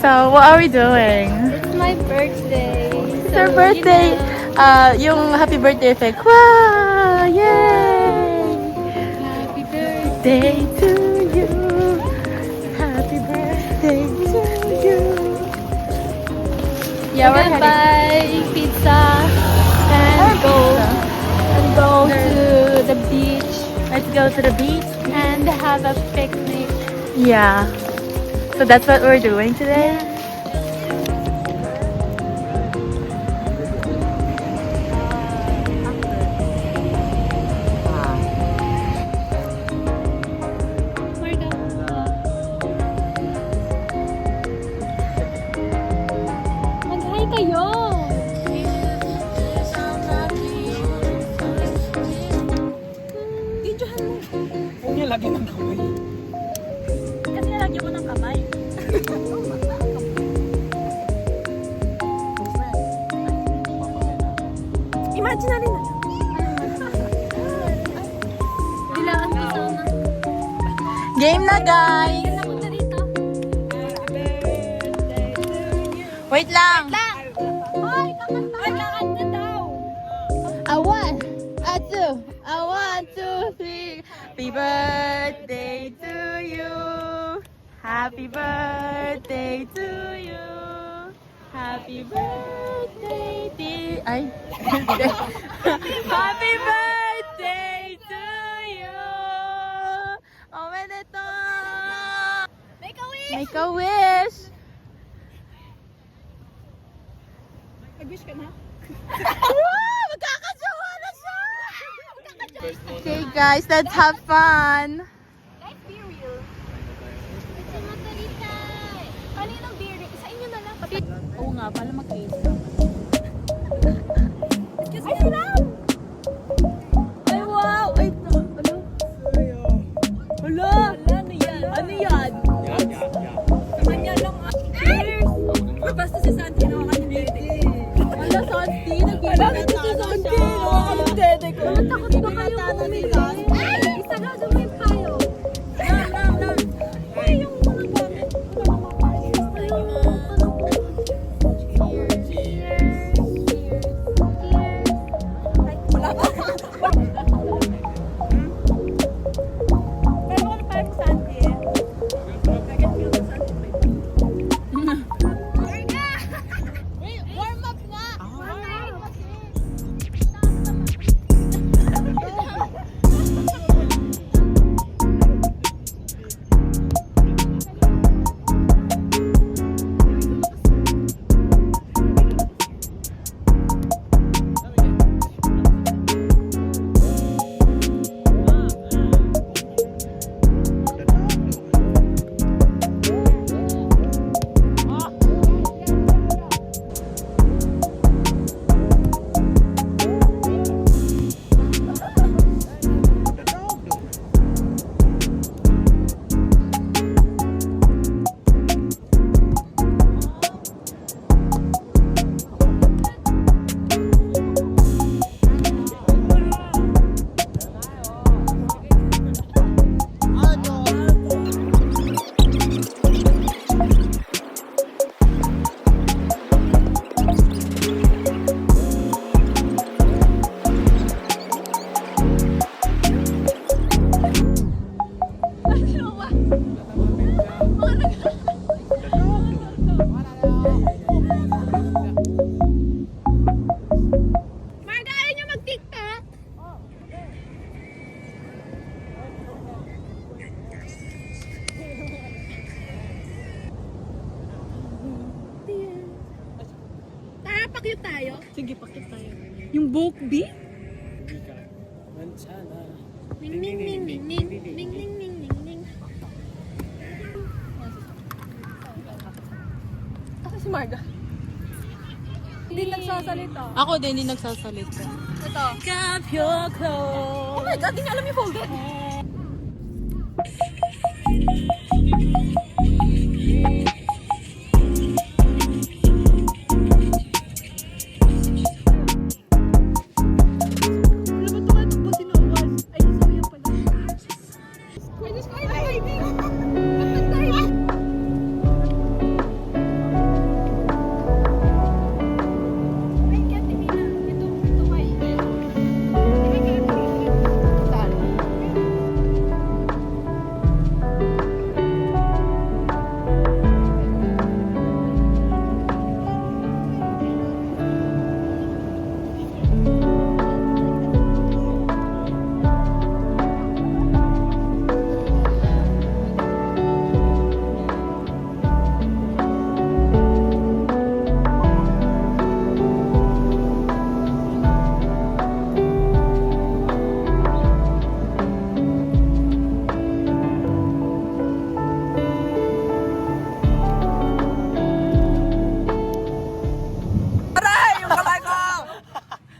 So, what are we doing? It's my birthday. It's our birthday! Yung happy birthday effect. Wow! Yay! Happy birthday. Day to you! Happy birthday to you! Yeah, We're gonna buy pizza and go to the beach Let's go to the beach. and have a picnic. Yeah. So that's what we're doing today? Mag-hi kayo! Huwag niya lagi ng kamay. Kasi nalagyan ko ng kamay. Imaginary na lang. Bilangan ko sana. Game na, guys! Yan ako na rito. Wait lang! Hoy, kakanta daw! A one, a two, a one, two, three. Happy birthday to you. Happy birthday to you. Happy birthday, dear. Ay. Happy birthday to you. Omedeto. Make a wish! Make a wish. Nag-wish ka na? Wow! Magkakajowa na siya! Okay guys, let's have fun! Guys, be real. Si Mataritay! Kaninong beer? Sa inyo na lang. Oo nga, pala mag-case. Ay, sila! Ay wow! Ay, ano? Hala! Ano yan? Ano yan? Kanya lang. Cheers! Basta si Santi nakakalimutin. Hala, Santi! Hala, si Santi! Nakakalimutin ko. Takot ba kayo bumili? Ay! Isa na, dumay tayo. Ay, yung mga gamit. Ay, yung ano po. Cheers! Cheers! Cheers! Ay, wala ba? Pero ano pa yung Santi? Warm up nga! Pakit tayo. Sige, pakit tayo. Yung Book B? Hindi ka. Manchana. Ning ning ning ning ning ning ning ning ning ning. Kasi si Marga. Hindi nagsasalita. Ako din, hindi nagsasalita. Ito. Cap your clothes. Oh my God, di niya alam yung folder.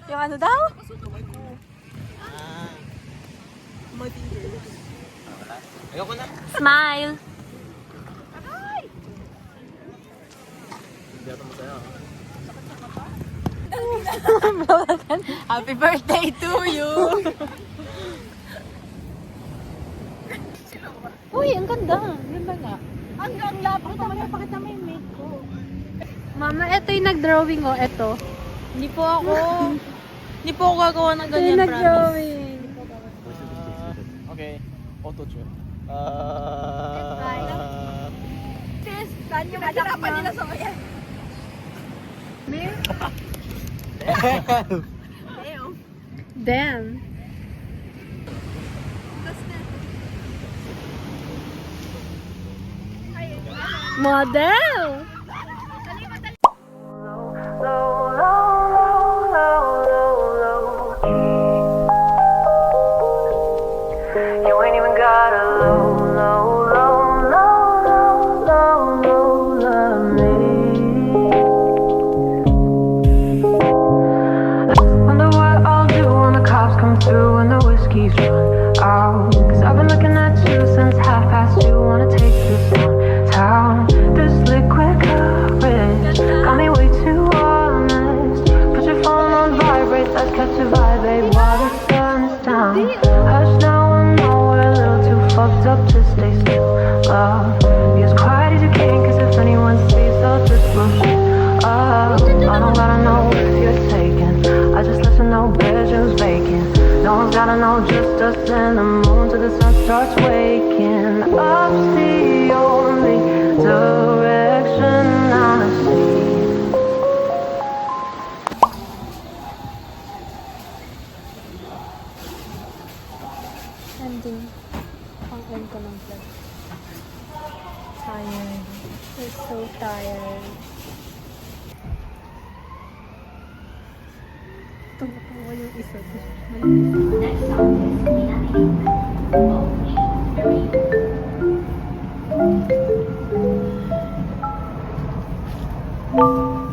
Yung ano daw? Ayoko na. Smile. Hindi ako masaya. Happy birthday to you. Uy, ang ganda. Ganda nga. Hanggang lapit naman yung pakita mo yung make ko. Mama, ito yung nag-drawing oh. Ito. Hindi po ako. Hindi po ako gagawa ng Ito yung ganyan, promise. nag-drawing. Okay. Auto-tune. Sis, saan yung anak pa nila sa kaya? Damn. Model! You ain't even got a love me. Wonder what I'll do when the cops come through and the whiskey's run out. Cause I've been looking at you since 2:30. Wanna take this downtown. This liquid courage got me way too honest. Put your phone on vibrate, let's catch a vibe, babe, while the sun's down. Hush now, I know we're a little too fucked up to stay still. Love, be as quiet as you can, cause if anyone sees, they'll just bullshit. I don't gotta know if you're taken. I just listen, no bedrooms vacant. No one's gotta know, just us and the moon till the sun starts waking. Up's the only direction I see. Ending. Pang-end ko ng vlog. Tired. We're so tired. Tumawa yung isa. Thank you.